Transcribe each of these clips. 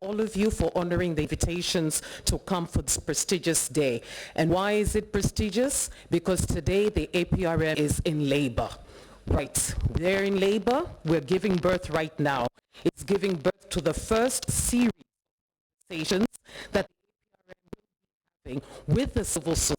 all of you for honoring the invitations to come for this prestigious day. And why is it prestigious? Because today the APRM is in labor. Right, they're in labor, we're giving birth right now. It's giving birth to the first series of conversations that the APRM will be having with the civil society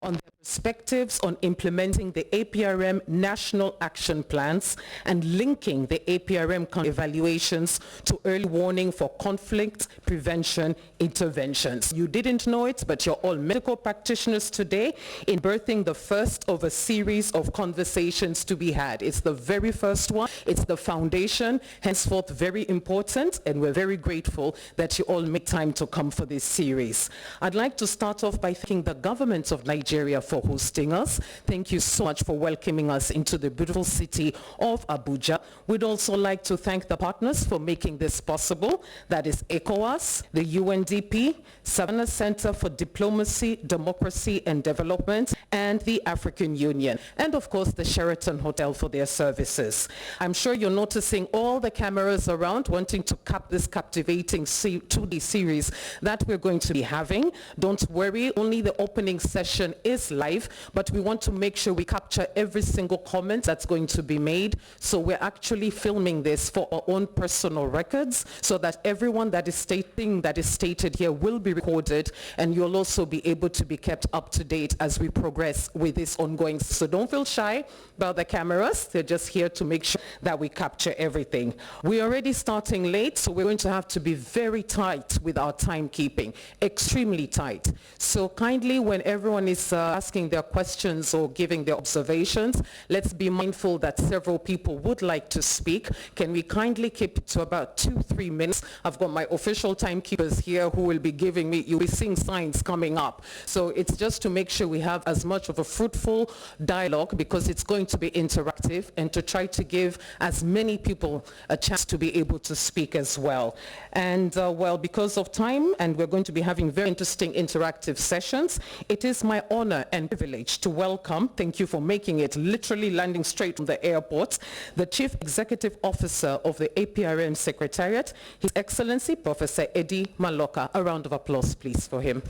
on their perspectives on implementing the APRM national action plans and linking the APRM evaluations to early warning for conflict prevention interventions. You didn't know it, but you're all medical practitioners today in birthing the first of a series of conversations to be had. It's the very first one. It's the foundation, henceforth very important, and we're very grateful that you all make time to come for this series. I'd like to start off by thanking the government of Nigeria for hosting us. Thank you so much for welcoming us into the beautiful city of Abuja. We'd also like to thank the partners for making this possible. That is ECOWAS, the UNDP, Savannah Center for Diplomacy, Democracy and Development, and the African Union, and of course the Sheraton Hotel for their services. I'm sure you're noticing all the cameras around wanting to cap this captivating 2D series that we're going to be having. Don't worry, only the opening session is live, but we want to make sure we capture every single comment that's going to be made. So we're actually filming this for our own personal records so that everyone that is stated here will be recorded, and you'll also be able to be kept up to date as we progress with this ongoing. So don't feel shy about the cameras. They're just here to make sure that we capture everything. We're already starting late, so we're going to have to be very tight with our timekeeping, extremely tight. So kindly, when everyone is asking their questions or giving their observations, let's be mindful that several people would like to speak. Can we kindly keep it to about 2-3 minutes? I've got my official timekeepers here who will be giving me, you'll be seeing signs coming up. So it's just to make sure we have as much of a fruitful dialogue, because it's going to be interactive, and to try to give as many people a chance to be able to speak as well. And well, because of time, and we're going to be having very interesting interactive sessions, it is my honor and privilege to welcome, thank you for making it, literally landing straight from the airport, the Chief Executive Officer of the APRM Secretariat, His Excellency Professor Eddie Maloka. A round of applause, please, for him.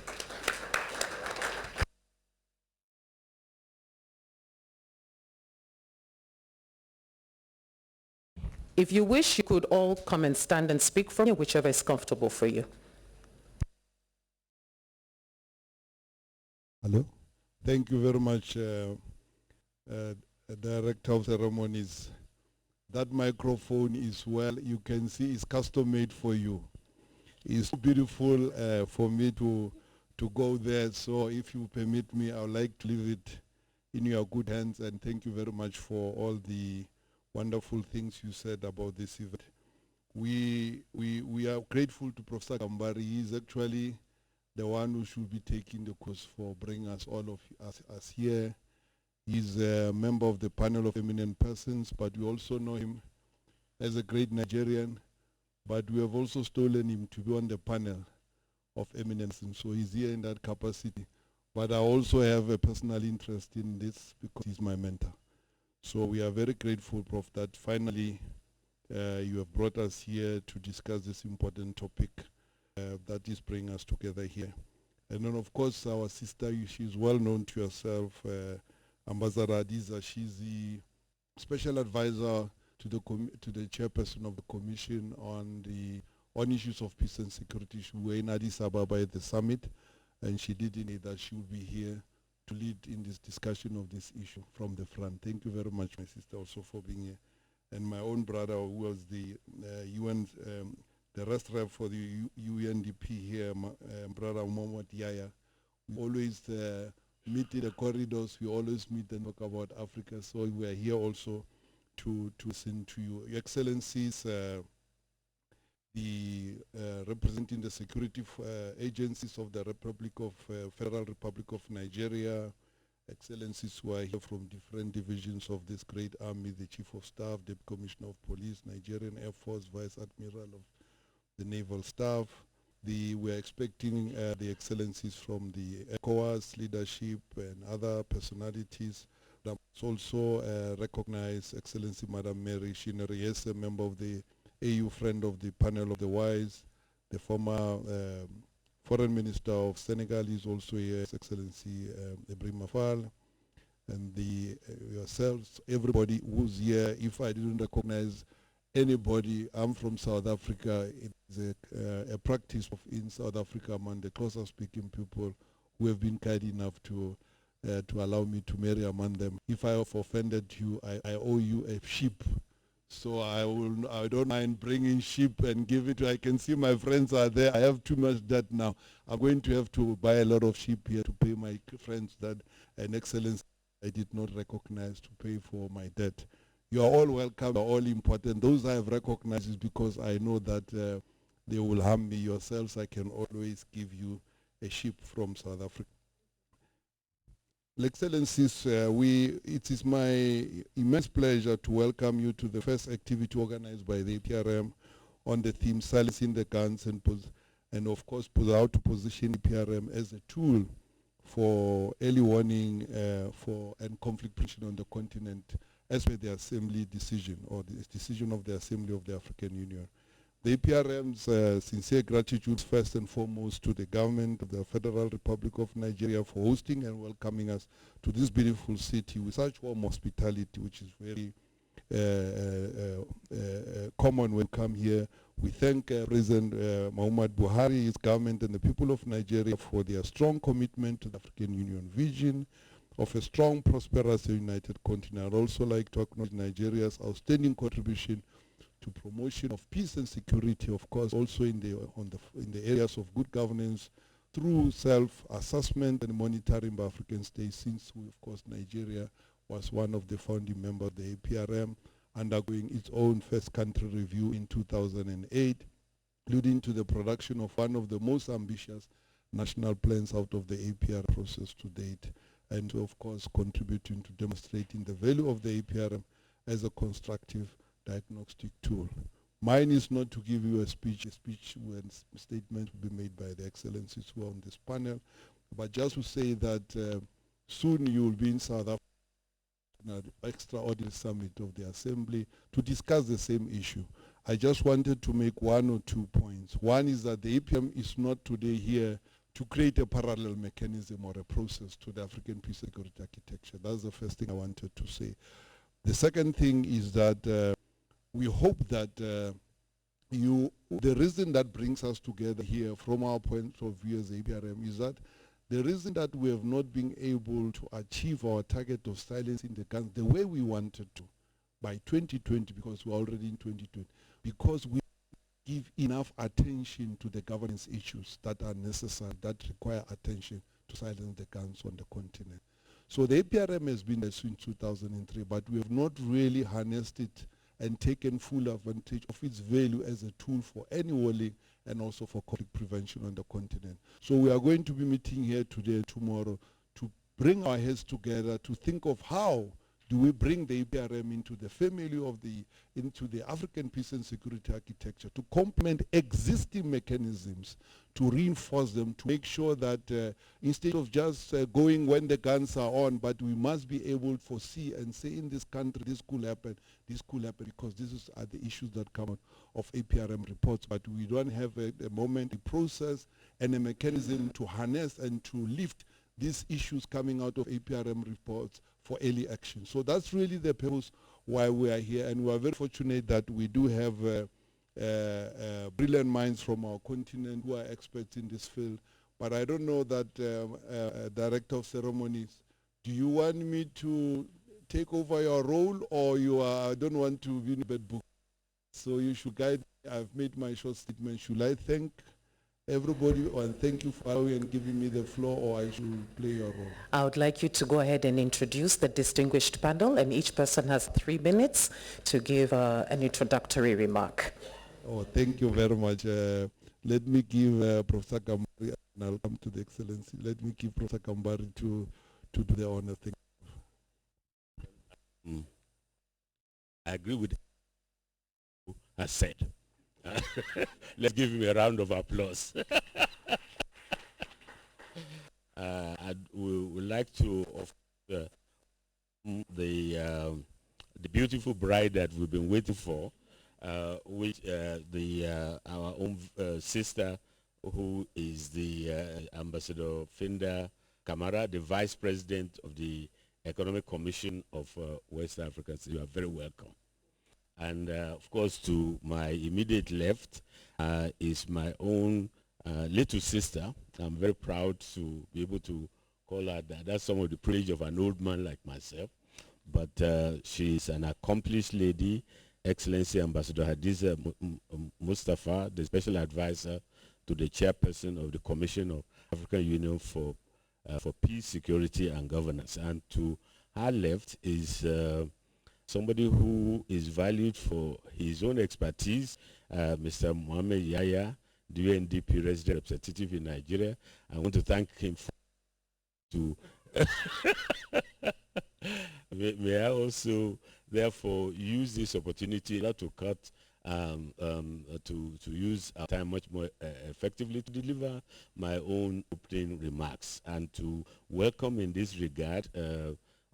If you wish, you could all come and stand and speak from here, whichever is comfortable for you. Hello. Thank you very much, Director of Ceremonies. That microphone is, well, you can see it's custom made for you. It's beautiful for me to go there. So if you permit me, I would like to leave it in your good hands, and thank you very much for all the wonderful things you said about this event. We are grateful to Professor Gambari. He is actually the one who should be taking the course for bringing us all of us here. He's a member of the panel of eminent persons, but we also know him as a great Nigerian, but we have also stolen him to be on the panel of eminence, and so he's here in that capacity. But I also have a personal interest in this because he's my mentor. So we are very grateful, Prof, that finally you have brought us here to discuss this important topic that is bringing us together here. And then of course our sister, she's well known to yourself, Ambassador Adiza. She's the special advisor to the chairperson of the commission on issues of peace and security. She were in Addis Ababa at the summit, and she did indicate that she will be here to lead in this discussion of this issue from the front. Thank you very much, my sister, also for being here. And my own brother, who was the the rest rep for the UNDP here, brother Mohamed Yaya. We always meet in the corridors, we always meet and talk about Africa, so we are here also to listen to you. Your Excellencies, representing the security agencies of the Federal Republic of Nigeria, Excellencies who are here from different divisions of this great army, the Chief of Staff, Deputy Commissioner of Police, Nigerian Air Force, Vice Admiral of the Naval Staff. We're expecting the Excellencies from the ECOWAS leadership and other personalities. Let's also recognize Excellency Madam Mary Shineri, yes, a member of the AU Friend of the Panel of the Wise, The former Foreign Minister of Senegal is also here, His Excellency Aprm, and yourselves, everybody who's here. If I didn't recognize anybody, I'm from South Africa. It's a practice in South Africa among the Xhosa speaking people who have been kind enough to allow me to marry among them. If I have offended you, I owe you a sheep. So I don't mind bringing sheep and give it to, I can see my friends are there. I have too much debt now. I'm going to have to buy a lot of sheep here to pay my friends that an excellence I did not recognize to pay for my debt. You are all welcome, you are all important. Those I have recognized is because I know that they will harm me. Yourselves, I can always give you a sheep from South Africa. Excellencies, it is my immense pleasure to welcome you to the first activity organized by the Aprm on the theme silencing the guns and of course how to position Aprm as a tool for early warning and conflict prevention on the continent as per the Assembly decision or the decision of the Assembly of the African Union. The Aprm's sincere gratitude first and foremost to the government of the Federal Republic of Nigeria for hosting and welcoming us to this beautiful city with such warm hospitality, which is very common when you come here. We thank President Muhammad Buhari, his government, and the people of Nigeria for their strong commitment to the African Union vision of a strong, prosperous, and united continent. I'd also like to acknowledge Nigeria's outstanding contribution to promotion of peace and security, of course, also in the areas of good governance through self-assessment and monitoring by African states, since of course Nigeria was one of the founding members of the Aprm, undergoing its own first country review in 2008, leading to the production of one of the most ambitious national plans out of the APR process to date, and of course contributing to demonstrating the value of the Aprm as a constructive diagnostic tool. Mine is not to give you a speech when statements will be made by the excellencies who are on this panel, but just to say that soon you will be in South Africa at the extraordinary summit of the Assembly to discuss the same issue. I just wanted to make one or 2 points. One is that the APM is not today here to create a parallel mechanism or a process to the African peace security architecture. That's the first thing I wanted to say. The second thing is that we hope that the reason that brings us together here from our point of view as APRM is that the reason that we have not been able to achieve our target of silencing the guns the way we wanted to by 2020, because we're already in 2020, because we give enough attention to the governance issues that are necessary, that require attention to silence the guns on the continent. So the APRM has been there since 2003, but we have not really harnessed it and taken full advantage of its value as a tool for any warning and also for conflict prevention on the continent. So we are going to be meeting here today and tomorrow to bring our heads together to think of how do we bring the APRM into the family of into the African peace and security architecture to complement existing mechanisms, to reinforce them, to make sure that instead of just going when the guns are on, but we must be able to foresee and say in this country this could happen, because these are the issues that come out of APRM reports, but we don't have a moment, a process, and a mechanism to harness and to lift these issues coming out of APRM reports for early action. So that's really the purpose why we are here, and we are very fortunate that we do have brilliant minds from our continent who are experts in this field. But I don't know that Director of Ceremonies, do you want me to take over your role, or I don't want to be in a bad book? So you should guide me. I've made my short statement. Should I thank everybody, and thank you for allowing and giving me the floor, or I should play your role? I would like you to go ahead and introduce the distinguished panel, and each person has 3 minutes to give an introductory remark. Oh, thank you very much. Let me give Professor Kambari, and I'll come to the Excellency. Let me give Professor Kambari to do the honor thing. I agree with what I said. Let's give him a round of applause. We would like to, the beautiful bride that we've been waiting for, which our own sister, who is the Ambassador Finda Kamara, the Vice President of the Economic Commission of West Africa. So you are very welcome. And of course, to my immediate left is my own little sister. I'm very proud to be able to call her that. That's some of the privilege of an old man like myself. But she's an accomplished lady, Excellency Ambassador Hadiza Mustafa, the Special Advisor to the Chairperson of the Commission of African Union for Peace, Security, and Governance. And to her left is somebody who is valued for his own expertise, Mr. Mohamed Yaya, the UNDP resident representative in Nigeria. I want to thank him for may I also therefore use this opportunity not to cut to use our time much more effectively to deliver my own opening remarks and to welcome in this regard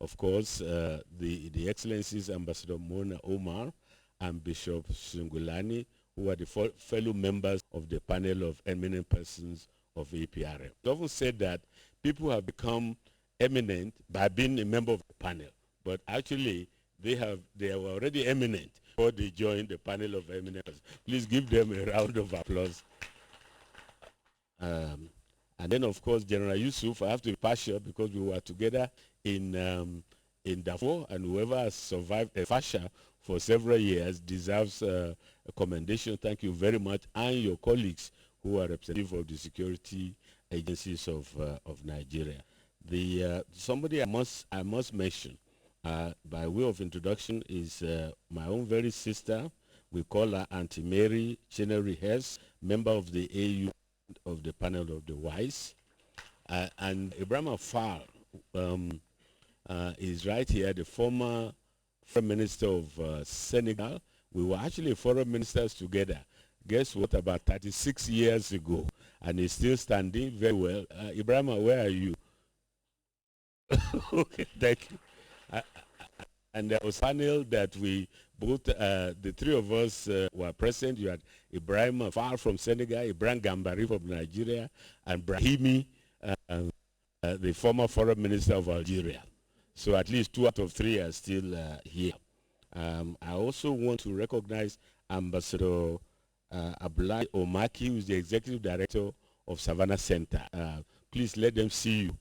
of course the Excellencies Ambassador Mona Omar and Bishop Sungulani, who are the fellow members of the panel of eminent persons of Aprm. It's often said that people have become eminent by being a member of the panel, but actually they were already eminent before they joined the panel of eminent persons. Please give them a round of applause. And then of course General Yusuf, I have to be partial because we were together in Darfur, and whoever has survived a fascia for several years deserves a commendation. Thank you very much, and your colleagues who are representative of the security agencies of Nigeria. Somebody I must mention by way of introduction is my own very sister. We call her Auntie Mary Chenery Hess, member of the AU of the panel of the wise, and Aprm Fall is right here, the former Foreign Minister of Senegal. We were actually foreign ministers together. Guess what? About 36 years ago, and he's still standing very well. Aprm, where are you? Okay, thank you. And there was a panel that we both, the three of us were present. You had Aprm Fall from Senegal, Ibrahim Gambari from Nigeria, and Brahimi, the former foreign minister of Algeria. So at least 2 out of 3 are still here. I also want to recognize Ambassador Abdullahi Omaki, who is the executive director of Savannah Center. Please let them see you.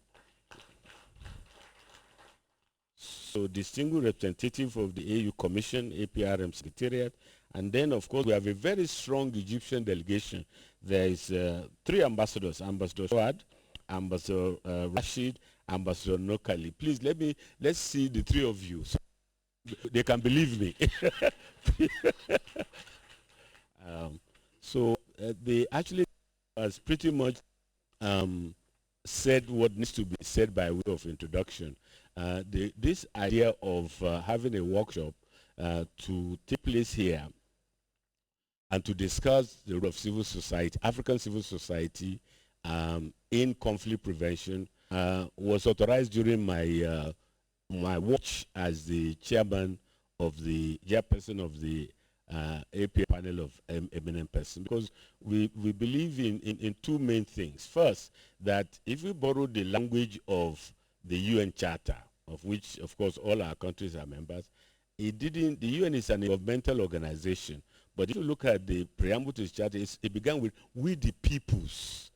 So distinguished representative of the AU Commission, Aprm Secretariat, and then of course we have a very strong Egyptian delegation. There is 3 ambassadors, Ambassador Shawad, Ambassador Rashid, Ambassador Nokali. Please let's see the 3 of you. So they can believe me. They actually has pretty much said what needs to be said by way of introduction. This idea of having a workshop to take place here and to discuss the role of civil society, African civil society, in conflict prevention was authorized during my my watch as the chairman of the chairperson of the APM panel of eminent persons, because we believe in 2 main things. First, that if we borrow the language of the UN Charter, of which of course all our countries are members, the UN is an governmental organization, but if you look at the preamble to the charter, it began with "we the peoples,"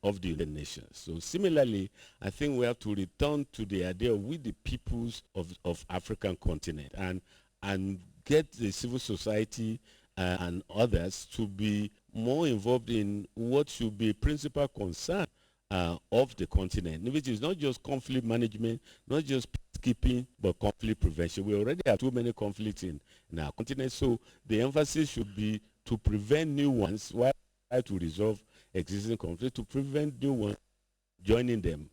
of the United Nations. So similarly, I think we have to return to the idea of we the peoples of African continent and get the civil society and others to be more involved in what should be a principal concern of the continent, which is not just conflict management, not just peacekeeping, but conflict prevention. We already have too many conflicts in our continent, so the emphasis should be to prevent new ones while trying to resolve existing conflicts, to prevent new ones joining them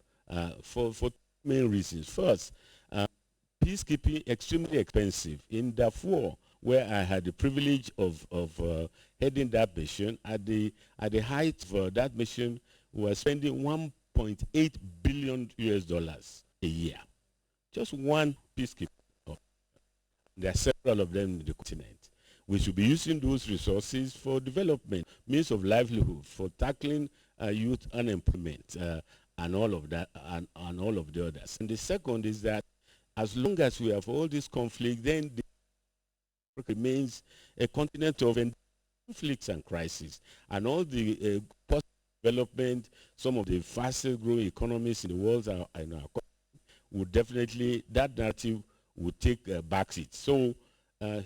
for 2 main reasons. First, peacekeeping extremely expensive. In Darfur, where I had the privilege of heading that mission, at the height of that mission, we were spending $1.8 billion a year. Just one peacekeeper. There are several of them in the continent. we should be using those resources for development, means of livelihood, for tackling youth unemployment, and all of that, and all of the others. And the second is that as long as we have all this conflict, then the remains a continent of conflicts and crises, and all the development, some of the fastest growing economies in the world are in our country, would definitely, that narrative would take a backseat. So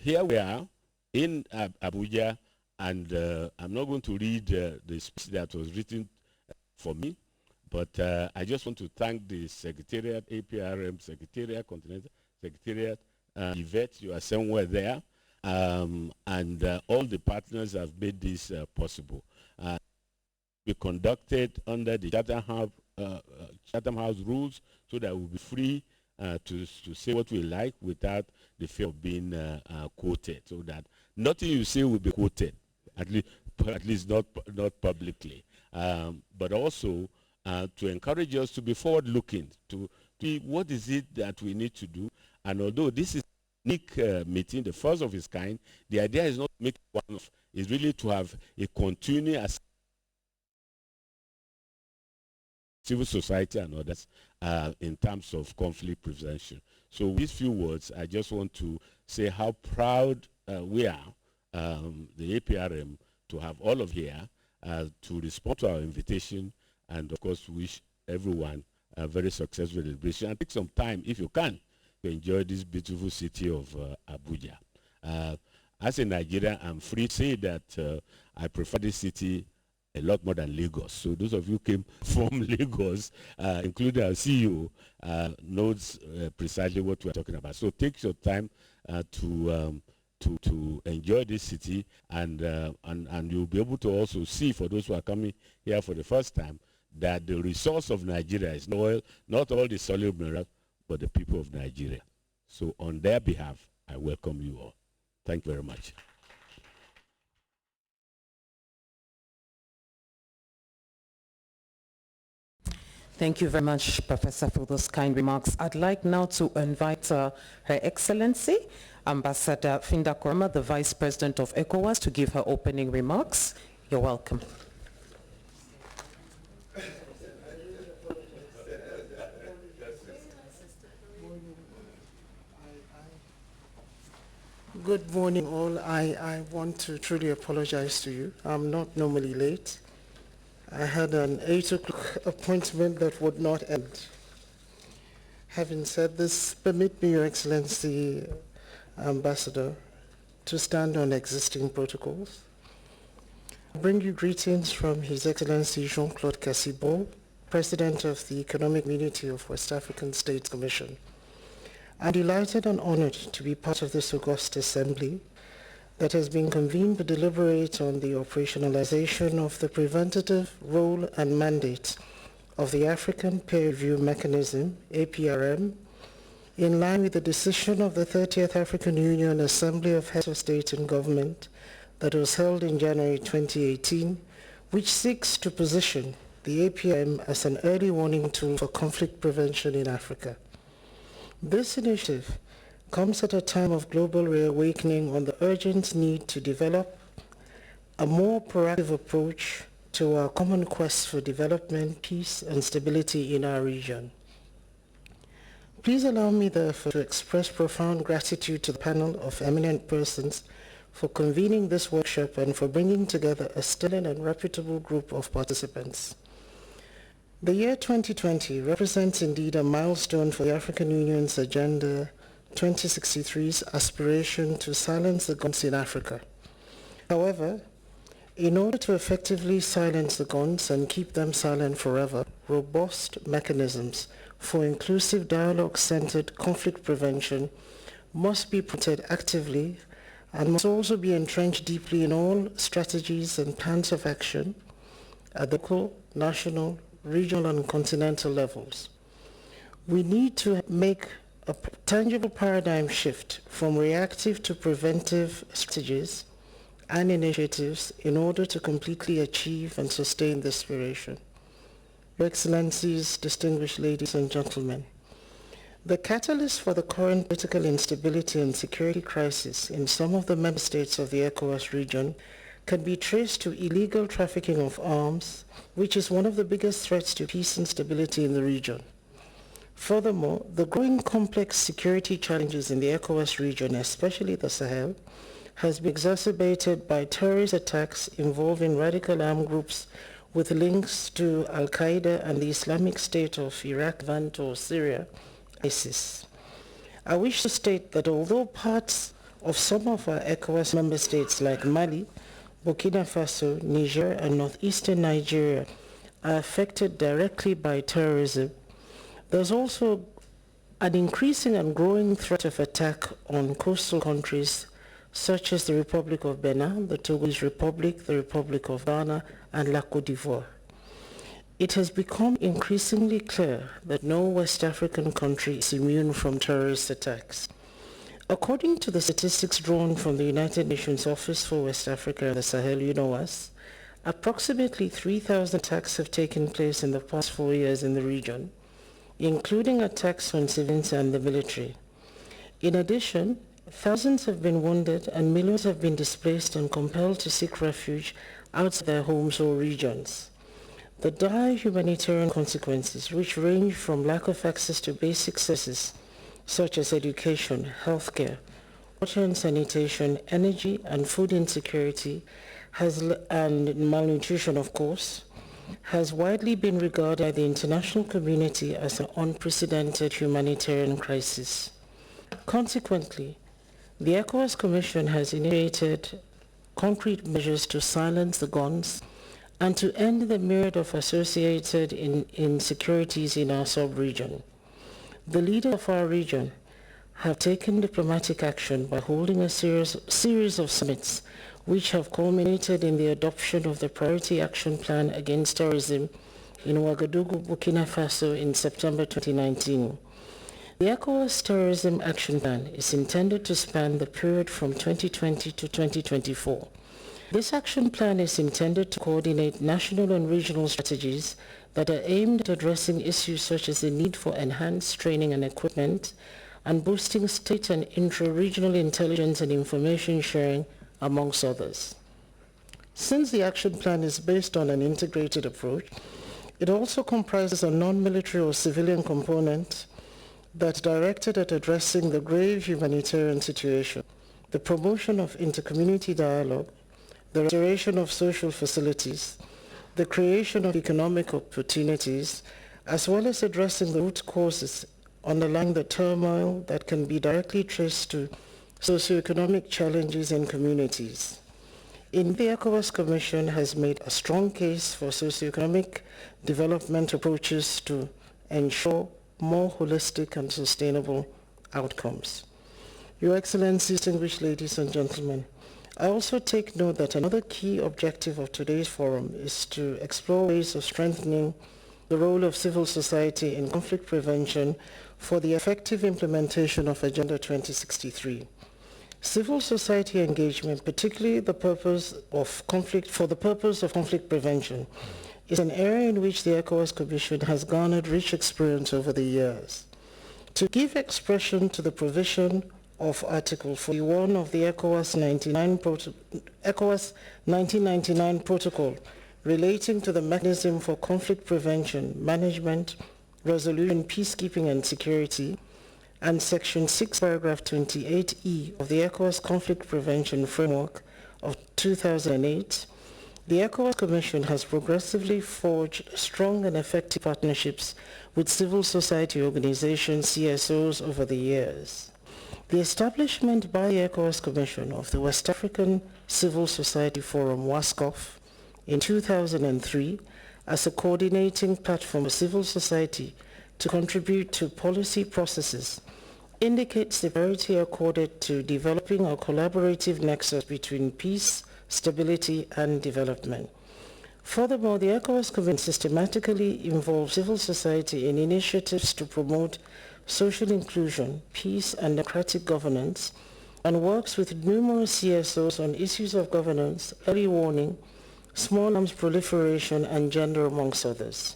here we are in Abuja, and I'm not going to read the speech that was written for me, but I just want to thank the Secretariat, Aprm Secretariat, Continental Secretariat, Yvette, you are somewhere there, and all the partners have made this possible. Be conducted under the Chatham House rules, so that we'll be free to say what we like without the fear of being quoted, so that nothing you say will be quoted, at least not publicly. But also to encourage us to be forward-looking, to see what is it that we need to do. And although this is a unique meeting, the first of its kind, the idea is not to make it one-off, it's really to have a continuous civil society and others in terms of conflict prevention. So with these few words, I just want to say how proud we are, the APRM, to have all of here to respond to our invitation, and of course wish everyone a very successful celebration, and take some time, if you can, to enjoy this beautiful city of Abuja. As a Nigerian, I'm free to say that I prefer this city a lot more than Lagos. So those of you who came from Lagos, including our CEO, knows precisely what we're talking about. So take your time to enjoy this city, and you'll be able to also see, for those who are coming here for the first time, that the resource of Nigeria is not all the solid minerals, but the people of Nigeria. So on their behalf, I welcome you all. Thank you very much. Thank you very much, Professor, for those kind remarks. I'd like now to invite Her Excellency, Ambassador Finda Koroma, the Vice President of ECOWAS, to give her opening remarks. You're welcome. Good morning, all. I want to truly apologize to you. I'm not normally late. I had an 8 o'clock appointment that would not end. Having said this, permit me, Your Excellency, Ambassador, to stand on existing protocols. I bring you greetings from His Excellency Jean-Claude Cassibo, President of the Economic Community of West African States Commission. I'm delighted and honored to be part of this august assembly that has been convened to deliberate on the operationalization of the preventative role and mandate of the African Peer Review Mechanism, APRM, in line with the decision of the 30th African Union Assembly of Heads of State and Government that was held in January 2018, which seeks to position the APRM as an early warning tool for conflict prevention in Africa. This initiative comes at a time of global reawakening on the urgent need to develop a more proactive approach to our common quest for development, peace, and stability in our region. Please allow me, therefore, to express profound gratitude to the panel of eminent persons for convening this workshop and for bringing together a sterling and reputable group of participants. The year 2020 represents indeed a milestone for the African Union's Agenda 2063's aspiration to silence the guns in Africa. However, in order to effectively silence the guns and keep them silent forever, robust mechanisms for inclusive dialogue-centered conflict prevention must be promoted actively and must also be entrenched deeply in all strategies and plans of action at the local, national, regional, and continental levels. We need to make a tangible paradigm shift from reactive to preventive strategies and initiatives in order to completely achieve and sustain this aspiration. Your Excellencies, distinguished ladies and gentlemen, The catalyst for the current political instability and security crisis in some of the member states of the ECOWAS region can be traced to illegal trafficking of arms, which is one of the biggest threats to peace and stability in the region. Furthermore, the growing complex security challenges in the ECOWAS region, especially the Sahel, has been exacerbated by terrorist attacks involving radical armed groups with links to Al-Qaeda and the Islamic State of Iraq, Levant, or Syria, ISIS. I wish to state that although parts of some of our ECOWAS member states like Mali, Burkina Faso, Niger, and northeastern Nigeria are affected directly by terrorism, there's also an increasing and growing threat of attack on coastal countries such as the Republic of Benin, the Togolese Republic, the Republic of Ghana, and La Côte d'Ivoire. It has become increasingly clear that no West African country is immune from terrorist attacks. According to the statistics drawn from the United Nations Office for West Africa and the Sahel, UNOWAS, approximately 3,000 attacks have taken place in the past 4 years in the region, including attacks on civilians and the military. In addition, thousands have been wounded and millions have been displaced and compelled to seek refuge outside their homes or regions. The dire humanitarian consequences, which range from lack of access to basic services such as education, healthcare, water and sanitation, energy and food insecurity, and malnutrition, of course, has widely been regarded by the international community as an unprecedented humanitarian crisis. Consequently, the ECOWAS Commission has initiated concrete measures to silence the guns and to end the myriad of associated insecurities in our sub-region. The leaders of our region have taken diplomatic action by holding a series of summits which have culminated in the adoption of the Priority Action Plan Against Terrorism in Ouagadougou, Burkina Faso in September 2019. The ECOWAS Terrorism Action Plan is intended to span the period from 2020 to 2024. This action plan is intended to coordinate national and regional strategies that are aimed at addressing issues such as the need for enhanced training and equipment and boosting state and intra-regional intelligence and information sharing, amongst others. Since the action plan is based on an integrated approach, it also comprises a non-military or civilian component that's directed at addressing the grave humanitarian situation, the promotion of intercommunity dialogue, the restoration of social facilities, the creation of economic opportunities, as well as addressing the root causes underlying the turmoil that can be directly traced to socioeconomic challenges in communities. The ECOWAS Commission has made a strong case for socioeconomic development approaches to ensure more holistic and sustainable outcomes. Your Excellencies, distinguished ladies and gentlemen, I also take note that another key objective of today's forum is to explore ways of strengthening the role of civil society in conflict prevention for the effective implementation of Agenda 2063. Civil society engagement, particularly for the purpose of conflict prevention, is an area in which the ECOWAS Commission has garnered rich experience over the years. To give expression to the provision of Article 41 of the ECOWAS 1999 Protocol relating to the mechanism for conflict prevention, management, resolution, peacekeeping and security, and Section 6, Paragraph 28E of the ECOWAS Conflict Prevention Framework of 2008, the ECOWAS Commission has progressively forged strong and effective partnerships with civil society organizations, CSOs, over the years. The establishment by the ECOWAS Commission of the West African Civil Society Forum, WASCOF, in 2003 as a coordinating platform for civil society to contribute to policy processes indicates the priority accorded to developing a collaborative nexus between peace, stability, and development. Furthermore, the ECOWAS Commission systematically involves civil society in initiatives to promote social inclusion, peace, and democratic governance, and works with numerous CSOs on issues of governance, early warning, small arms proliferation, and gender, amongst others.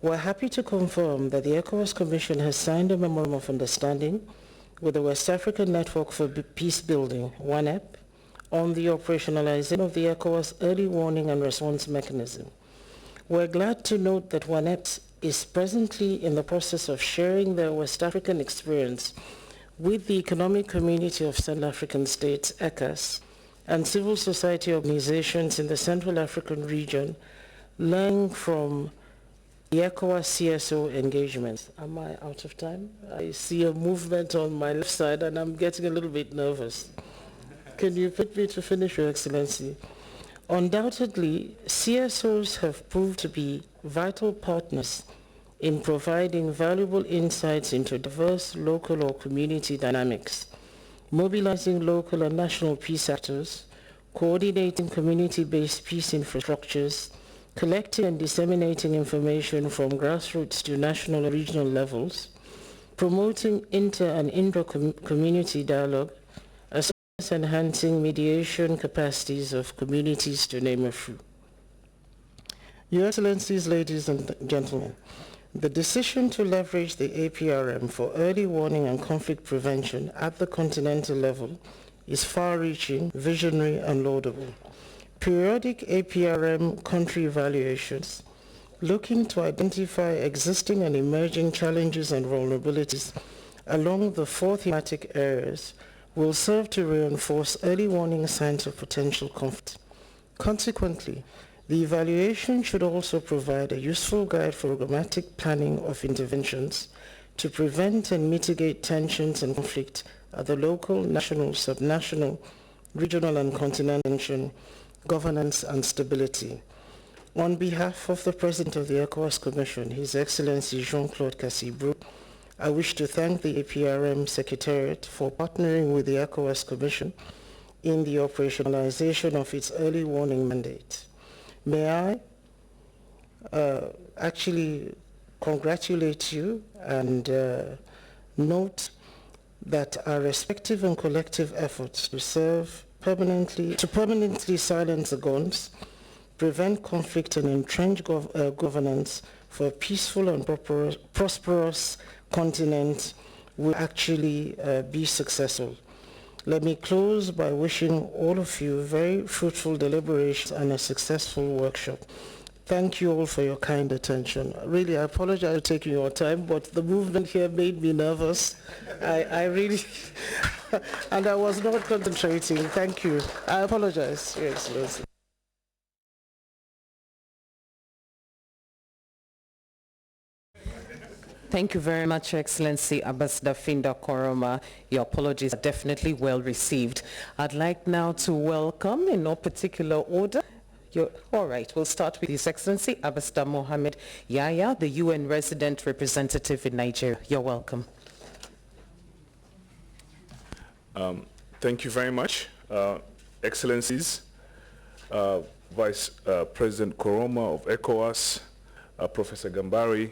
We're happy to confirm that the ECOWAS Commission has signed a Memorandum of Understanding with the West African Network for Peace Building, WANEP, on the operationalization of the ECOWAS Early Warning and Response Mechanism. We're glad to note that WANEP is presently in the process of sharing their West African experience with the Economic Community of Central African States, ECAS, and civil society organizations in the Central African region, learning from the ECOWAS CSO engagements. Am I out of time? I see a movement on my left side and I'm getting a little bit nervous. Can you put me to finish, Your Excellency? Undoubtedly, CSOs have proved to be vital partners in providing valuable insights into diverse local or community dynamics, mobilizing local and national peace actors, coordinating community-based peace infrastructures, collecting and disseminating information from grassroots to national and regional levels, promoting inter- and intra-community dialogue, as well as enhancing mediation capacities of communities, to name a few. Your Excellencies, ladies and gentlemen, the decision to leverage the APRM for early warning and conflict prevention at the continental level is far-reaching, visionary, and laudable. Periodic APRM country evaluations looking to identify existing and emerging challenges and vulnerabilities along the four thematic areas will serve to reinforce early warning signs of potential conflict. Consequently, the evaluation should also provide a useful guide for programmatic planning of interventions to prevent and mitigate tensions and conflict at the local, national, subnational, regional, and continental governance and stability. On behalf of the President of the ECOWAS Commission, His Excellency Jean-Claude Cassibrou, I wish to thank the APRM Secretariat for partnering with the ECOWAS Commission in the operationalization of its early warning mandate. May I actually congratulate you and note that our respective and collective efforts to permanently silence the guns, prevent conflict and entrench governance for a peaceful and prosperous continent will actually be successful. Let me close by wishing all of you very fruitful deliberations and a successful workshop. Thank you all for your kind attention. Really, I apologize for taking your time, but the movement here made me nervous. I really, and I was not concentrating. Thank you. I apologize, Your Excellency. Thank you very much, Your Excellency Ambassador Finda Koroma. Your apologies are definitely well received. I'd like now to welcome, in no particular order, all right, we'll start with His Excellency Ambassador Mohamed Yahya, the UN resident representative in Nigeria. You're welcome. Thank you very much, Excellencies, Vice President Koroma of ECOWAS, Professor Gambari,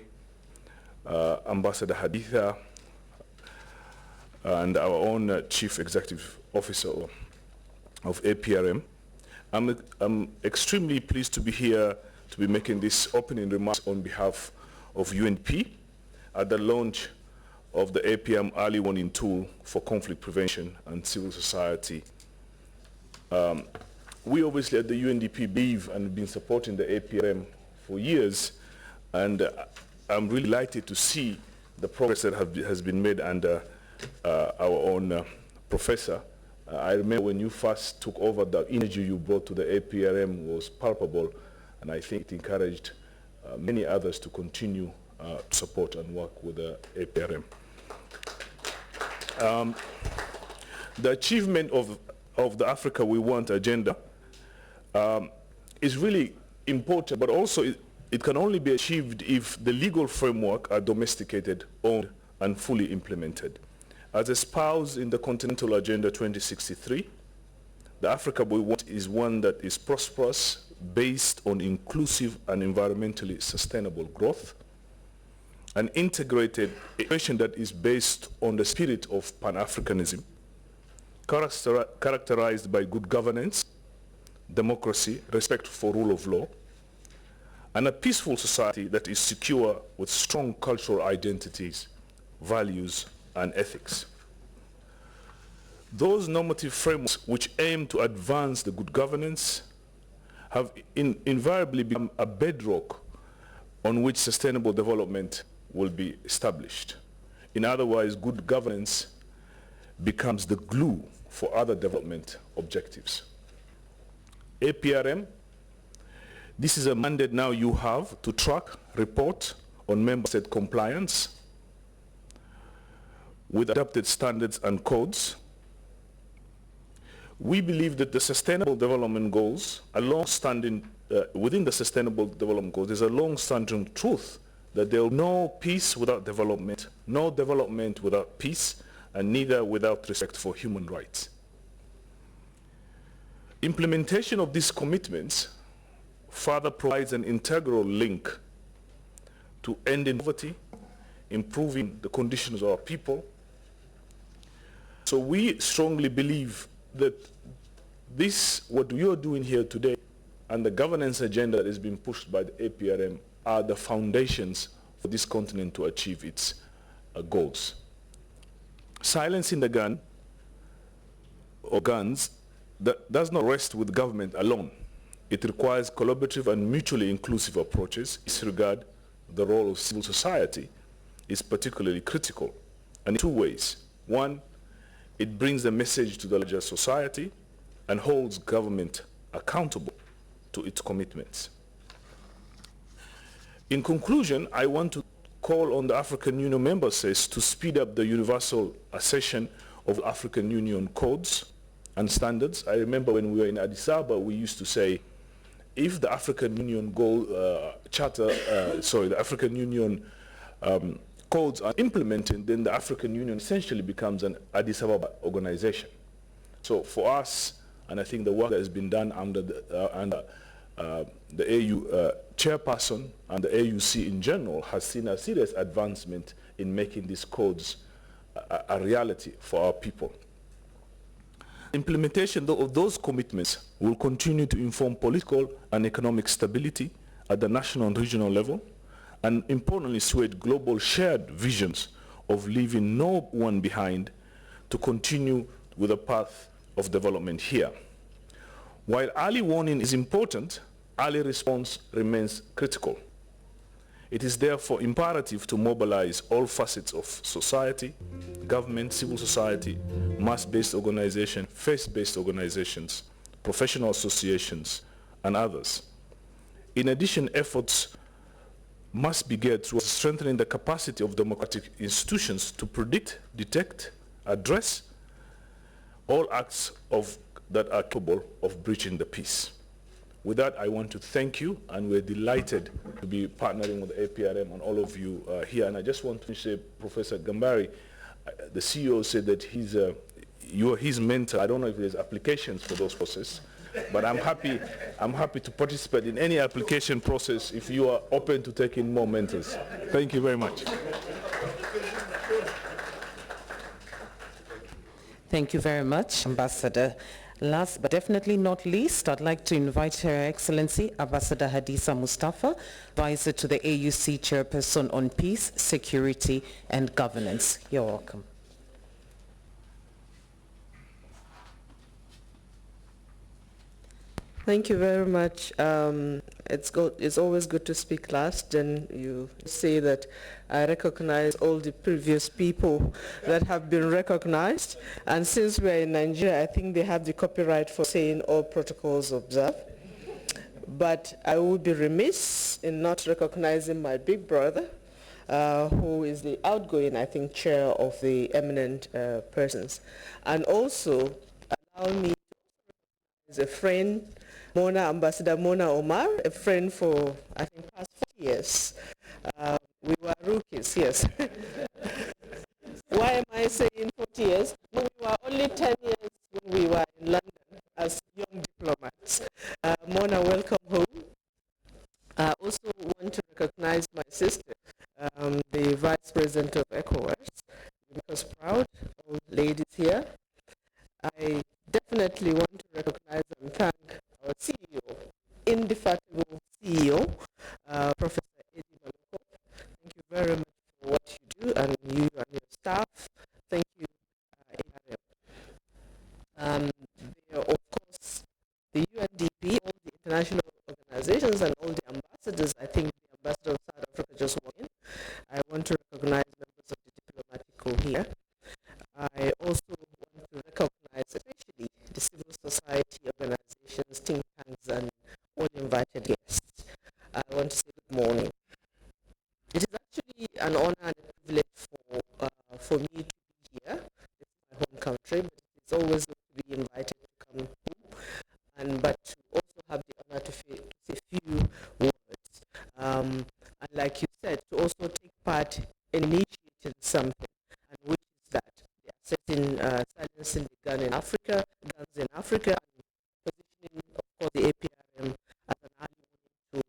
Ambassador Haditha, and our own Chief Executive Officer of APRM. I'm extremely pleased to be here to be making this opening remarks on behalf of UNP at the launch of the APM Early Warning Tool for Conflict Prevention and Civil Society. We obviously at the UNDP believe and have been supporting the APRM for years, and I'm really delighted to see the progress that has been made under our own professor. I remember when you first took over, the energy you brought to the APRM was palpable, and I think it encouraged many others to continue to support and work with the APRM. The achievement of the Africa We Want agenda is really important, but also it can only be achieved if the legal framework are domesticated, owned, and fully implemented. As espoused in the Continental Agenda 2063, the Africa we want is one that is prosperous, based on inclusive and environmentally sustainable growth, an integrated innovation that is based on the spirit of Pan-Africanism, characterized by good governance, democracy, respect for rule of law, and a peaceful society that is secure with strong cultural identities, values, and ethics. Those normative frameworks which aim to advance the good governance have invariably become a bedrock on which sustainable development will be established. In other words, good governance becomes the glue for other development objectives. Aprm, this is a mandate now you have to track, report on member state compliance with adopted standards and codes. We believe that the Sustainable Development Goals, within the Sustainable Development Goals, there's a long-standing truth that there will be no peace without development, no development without peace, and neither without respect for human rights. Implementation of these commitments further provides an integral link to ending poverty, improving the conditions of our people. So we strongly believe that what you are doing here today and the governance agenda that is being pushed by the Aprm are the foundations for this continent to achieve its goals. Silencing the gun or guns that does not rest with government alone. It requires collaborative and mutually inclusive approaches. In this regard, the role of civil society is particularly critical, and in two ways. One, it brings a message to the larger society and holds government accountable to its commitments. In conclusion, I want to call on the African Union member states to speed up the universal accession of African Union codes and standards. I remember when we were in Addis Ababa, we used to say, if the African Union the African Union codes are implemented, then the African Union essentially becomes an Addis Ababa organization. So for us, and I think the work that has been done under the AU chairperson and the AUC in general has seen a serious advancement in making these codes a reality for our people. Implementation of those commitments will continue to inform political and economic stability at the national and regional level, and importantly swayed global shared visions of leaving no one behind to continue with the path of development here. While early warning is important, early response remains critical. It is therefore imperative to mobilize all facets of society, government, civil society, mass-based organizations, faith-based organizations, professional associations, and others. In addition, efforts must be geared towards strengthening the capacity of democratic institutions to predict, detect, address all acts that are capable of breaching the peace. With that, I want to thank you, and we're delighted to be partnering with Aprm and all of you here. And I just want to say, Professor Gambari, the CEO said that you are his mentor. I don't know if there's applications for those processes, but I'm happy to participate in any application process if you are open to taking more mentors. Thank you very much. Thank you very much, Ambassador. Last but definitely not least, I'd like to invite Her Excellency Ambassador Hadissa Mustafa, Advisor to the AUC Chairperson on Peace, Security and Governance. You're welcome. Thank you very much. It's always good to speak last, and you say that I recognize all the previous people that have been recognized. And since we're in Nigeria, I think they have the copyright for saying all protocols observed. But I would be remiss in not recognizing my big brother, who is the outgoing, I think, chair of the eminent persons. And also allow me as a friend, Ambassador Mona Omar, a friend for, I think, past 4 years. We were rookies, yes. Why am I saying 40 years? No, we were only 10 years when we were in London as young diplomats. Mona, welcome home. I also want to recognize my sister, the Vice President of ECOWAS, because proud, all ladies here. I definitely want to recognize and thank our CEO, indefatigable CEO, organizations and all the ambassadors. I think the ambassador of South Africa just walked in. I want to recognize members of the diplomatic corps here. I also want to recognize especially the civil society organizations, think tanks, and all invited guests. I want to say good morning. It is actually an honor and a privilege for me to be here. It's my home country, but it's always good to be invited to come home, but to also have the honor to say a few words. And like you said, to also take part in initiating something, and which is that the assessing silencing the guns in Africa, and positioning, of course, the Aprm as an early tool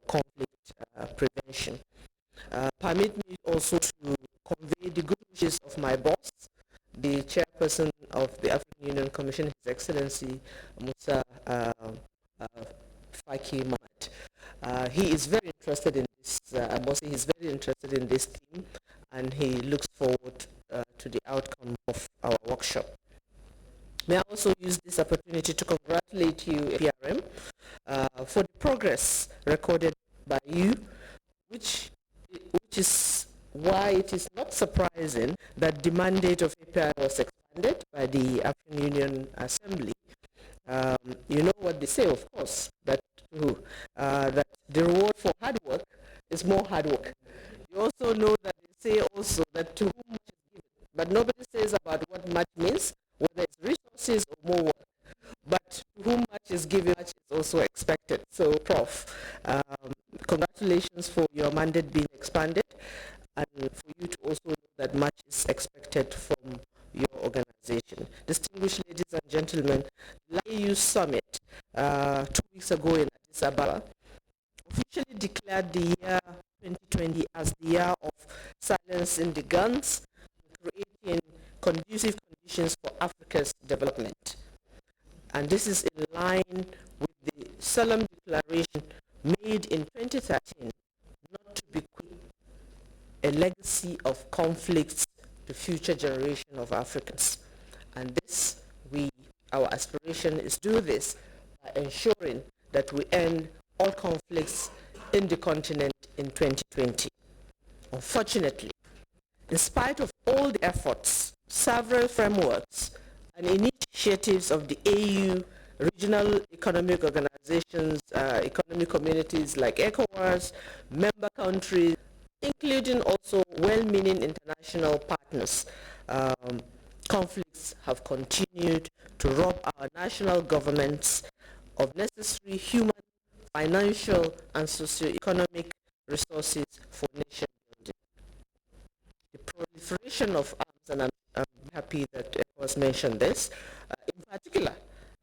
for conflict prevention. Permit me also to convey the good wishes of my boss, the chairperson of the African Union Commission, His Excellency Musa Faki Mohamed. He is very interested in this, I must say he's very interested in this theme, and he looks forward to the outcome of our workshop. May I also use this opportunity to congratulate you, Aprm, for the progress recorded by you, which is why it is not surprising that the mandate of Aprm was expanded by the African Union Assembly. You know what they say, of course, that the reward for hard work is more hard work. You also know that they say also that to whom much is given, but nobody says about what much means, whether it's resources or more work. But to whom much is given, much is also expected. So, Prof, congratulations for your mandate being expanded, and for you to also know that much is expected from your organization. Distinguished ladies and gentlemen, the AU Summit 2 weeks ago in Addis Ababa officially declared the year 2020 as the year of silencing the guns and creating conducive conditions for Africa's development. And this is in line with the solemn declaration made in 2013 not to bequeath a legacy of conflicts to future generation of Africans. And this, our aspiration is to do this by ensuring that we end all conflicts in the continent in 2020. Unfortunately, in spite of all the efforts, several frameworks and initiatives of the AU, regional economic organizations, economic communities like ECOWAS, member countries, including also well-meaning international partners, conflicts have continued to rob our national governments of necessary human, financial, and socio-economic resources for nation building. The proliferation of arms, and I'm happy that ECOWAS mentioned this, in particular,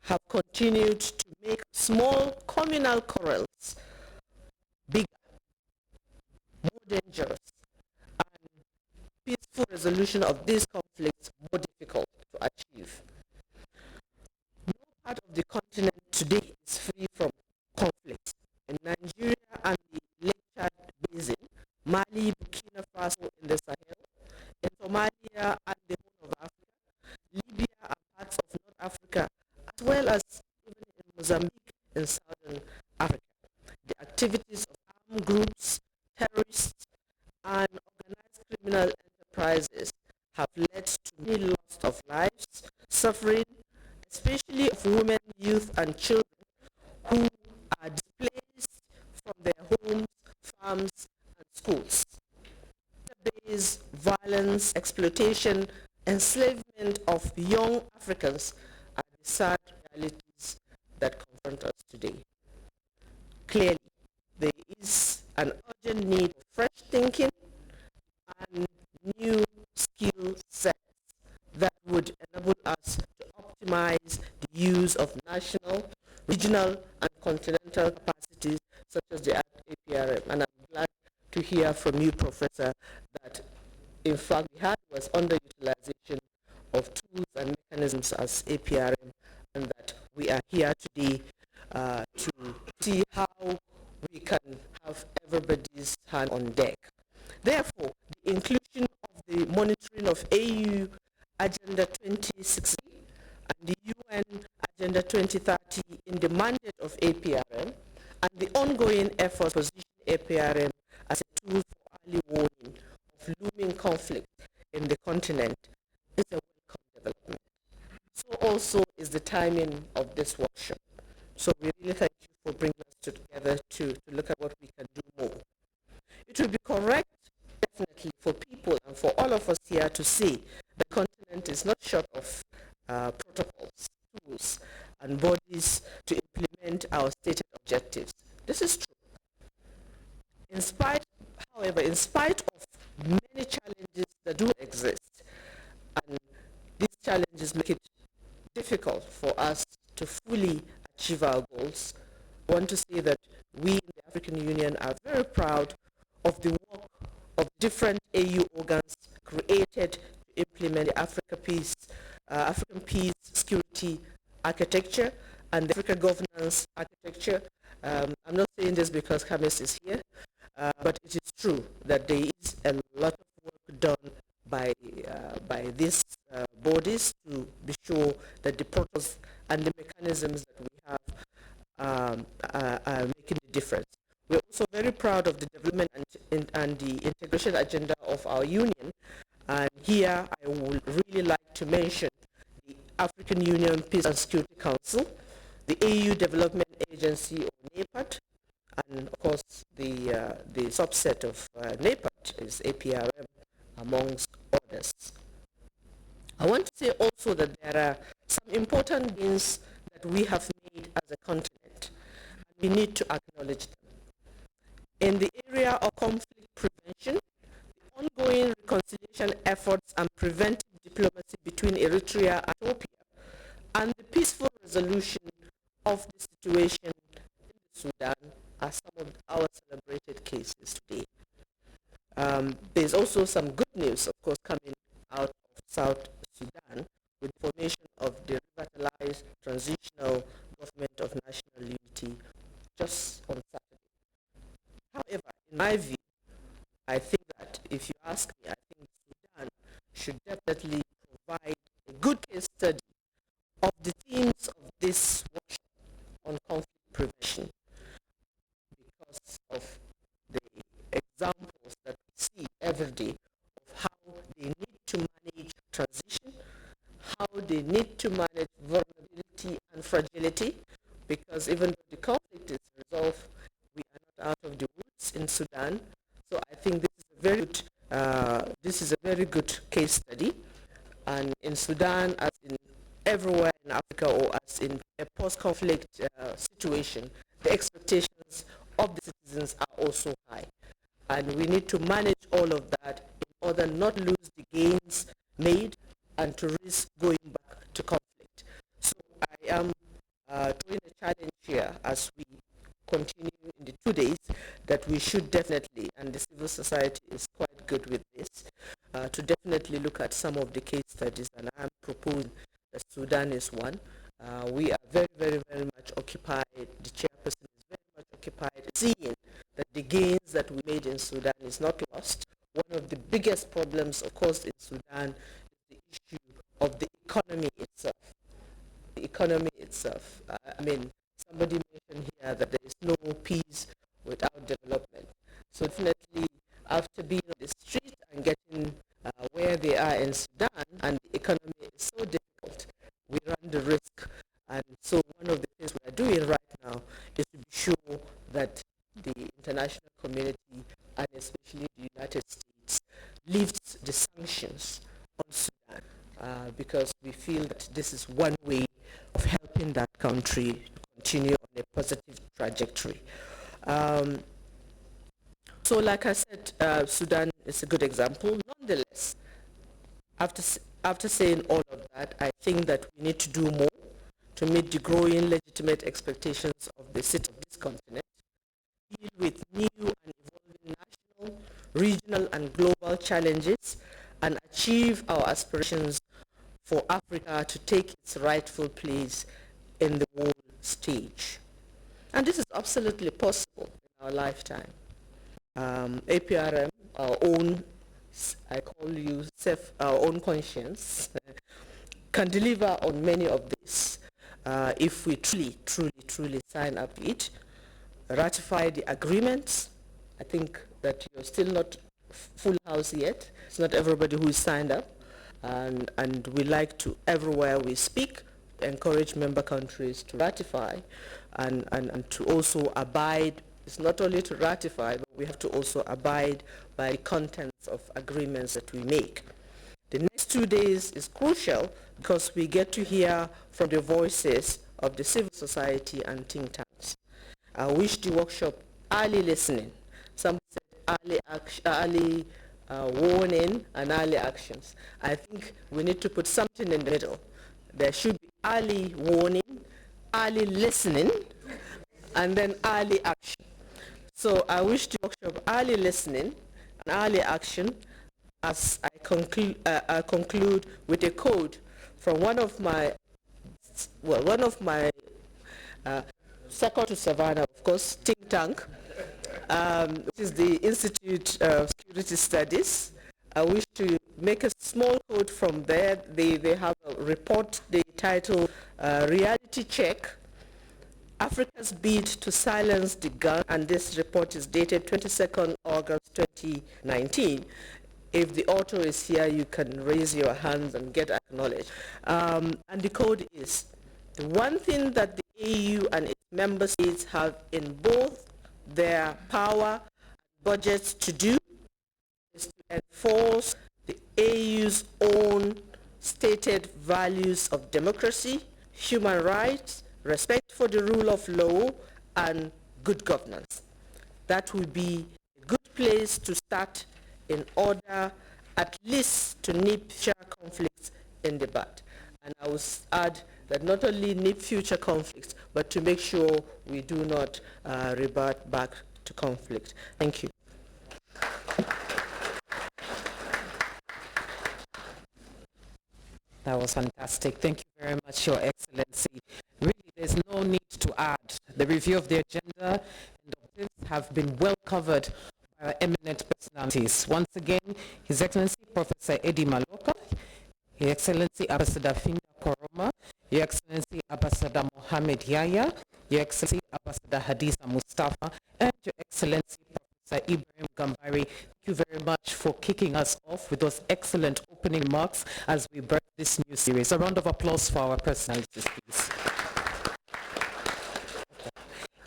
have continued to make small communal quarrels bigger, more dangerous, and peaceful resolution of these conflicts more difficult to achieve. No part of the continent today is free from conflict. In Nigeria and the Lake Chad Basin, Mali, Burkina Faso in the Sahel, in Somalia and the Horn of Africa, Libya and parts of North Africa, as well as even in Mozambique and Southern Africa. The activities of armed groups, terrorists, and organized criminal enterprises have led to many loss of lives, suffering, especially of women, youth, and children who are displaced from their homes, farms, and schools. Gender-based violence, exploitation, enslavement of young Africans are the sad realities that confront us today. Clearly, there is an urgent need for fresh thinking and new skill sets that would enable us to optimize the use of national, regional, and continental capacities such as the Aprm. And I'm glad to hear from you, Professor, that in fact we had was underutilization of tools and mechanisms as Aprm, and that we are here today to see how we can have everybody's hand on deck. Therefore, the inclusion of the monitoring of AU Agenda 2060 and the UN Agenda 2030 in the mandate of Aprm, and ongoing efforts to position Aprm as a tool for early warning of looming conflict in the continent is a welcome development. So also is the timing of this workshop. So we really thank you for bringing us together to look at what we can do more. It would be correct, definitely, for people and for all of us here to see the continent is not short of protocols, tools, and bodies to implement our stated objectives. This is true. However, in spite of many challenges that do exist, and these challenges make it difficult for us to fully achieve our goals, I want to say that we in the African Union are very proud of the work of different AU organs created to implement the African peace security architecture and the Africa governance architecture. I'm not saying this because Kamis is here, but it is true that there is a lot of work done by these bodies to be sure that the protocols and the mechanisms that we have are making a difference. We're also very proud of the development and the integration agenda of our union. And here I would really like to mention the African Union Peace and Security Council, the AU Development Agency, or NEPAD, and of course the subset of NEPAD is Aprm, amongst others. I want to say also that there are some important gains that we have made as a continent, and we need to acknowledge them. In the area of conflict prevention, the ongoing reconciliation efforts and preventive diplomacy between Eritrea and Ethiopia, and the peaceful resolution of the situation in Sudan are some of our celebrated cases today. There's also some good news, of course, coming out of South Sudan with the formation of the revitalized transitional government of national unity just on Saturday. However, in my view, I think that if you ask me, I think Sudan should definitely provide a good case study of the themes of this workshop on conflict prevention because of the examples that we see every day of how they need to manage transition, how they need to manage vulnerability and fragility, because even though the conflict is resolved, we are not out of the woods in Sudan. So I think this is a very good case study. And in Sudan, as in everywhere in Africa, or as in a post-conflict situation, the expectations of the citizens are also high. And we need to manage all of that in order not to lose the gains made and to risk going back to conflict. So I am throwing a challenge here as we continue in the 2 days that we should definitely, and the civil society is quite good with this, to definitely look at some of the case studies, and I'm proposing that Sudan is one. We are very, very, very much occupied, the chairperson is very much occupied seeing that the gains that we made in Sudan is not lost. One of the biggest problems, of course, in Sudan is the issue of the economy itself. The economy itself. I mean, somebody mentioned here that there is no peace without development. So definitely, after being on the street and getting where they are in Sudan, and the economy is so difficult, we run the risk. And so one of the things we are doing right now is to be sure that the international community, and especially the United States, lifts the sanctions on Sudan, because we feel that this is one way of helping that country to continue on a positive trajectory. So like I said, Sudan is a good example. Nonetheless, after saying all of that, I think that we need to do more to meet the growing legitimate expectations of the citizens of this continent, deal with new and evolving national, regional, and global challenges, and achieve our aspirations for Africa to take its rightful place in the world stage. And this is absolutely possible in our lifetime. Aprm, our own, I call you our own conscience, can deliver on many of these if we truly sign up to it. ratify the agreements. I think that you're still not full house yet. It's not everybody who is signed up. And we like to, everywhere we speak, encourage member countries to ratify and to also abide. It's not only to ratify, but we have to also abide by the contents of agreements that we make. The next 2 days is crucial because we get to hear from the voices of the civil society and think tanks. I wish the workshop early listening. Some said early warning and early actions. I think we need to put something in the middle. There should be early warning, early listening, and then early action. So I wish the workshop early listening and early action, as I conclude with a quote from one of my second to Savannah, of course, think tank, which is the Institute of Security Studies. I wish to make a small quote from there. They have a report they title Reality Check, Africa's Bid to Silence the Gun, and this report is dated 22nd August 2019. If the author is here, you can raise your hands and get acknowledged. And the code is, the one thing that the AU and its member states have in both their power budgets to do is to enforce the AU's own stated values of democracy, human rights, respect for the rule of law, and good governance. That will be a good place to start in order at least to nip future conflicts in the bud. And I will add that not only nip future conflicts, but to make sure we do not revert back to conflict. Thank you. That was fantastic. Thank you very much, Your Excellency. Really, there's no need to add. The review of the agenda and objectives have been well covered by our eminent personalities. Once again, His Excellency Professor Eddie Maloka, His Excellency Ambassador Finda Koroma, Your Excellency Ambassador Mohamed Yaya, Your Excellency Ambassador Hadiza Mustafa, and Your Excellency Professor Aprm Gambari. Thank you very much for kicking us off with those excellent opening remarks as we birth this new series. A round of applause for our personalities, please.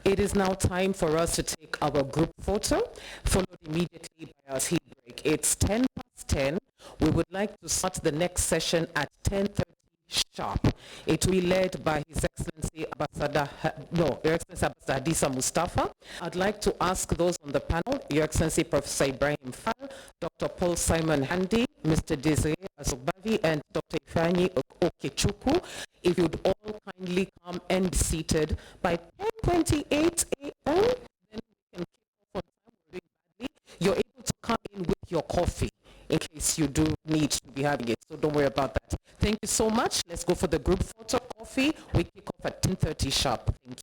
It is now time for us to take our group photo, followed immediately by our tea break. It's 10:10. We would like to start the next session at 10:30 sharp. It will be led by His Excellency Ambassador, Your Excellency Ambassador Hadiza Mustafa. I'd like to ask those on the panel, Your Excellency Professor Ibrahim Fall, Dr. Paul Simon Handy, Mr. Desiree Asobavi, and Dr. Ifeanyi Okechukwu, if you'd all kindly come and be seated by 10:28 a.m. Then we can kick off on time. We're doing badly. You're able to come in with your coffee in case you do need to be having it, so don't worry about that. Thank you so much. Let's go for the group photo coffee. We kick off at 10:30 sharp. Thank you.